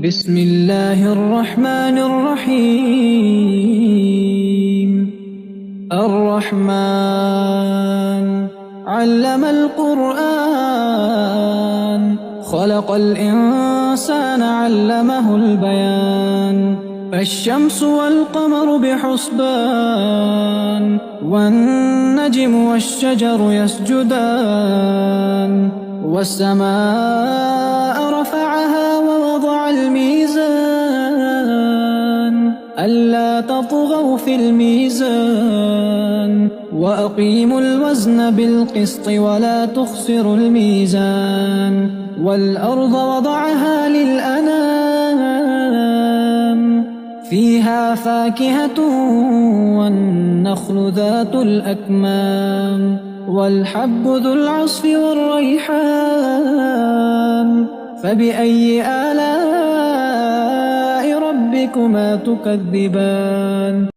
بسم الله الرحمن الرحيم الرحمن علم القرآن خلق الإنسان علمه البيان الشمس والقمر بحسبان والنجم والشجر يسجدان والسماء رفعها ووضع الميزان ألا تطغوا في الميزان وأقيموا الوزن بالقسط ولا تخسروا الميزان والأرض وضعها للأنام فيها فاكهة والنخل ذات الأكمام والحب ذو العصف والريحان فبأي آلاء ربكما تكذبان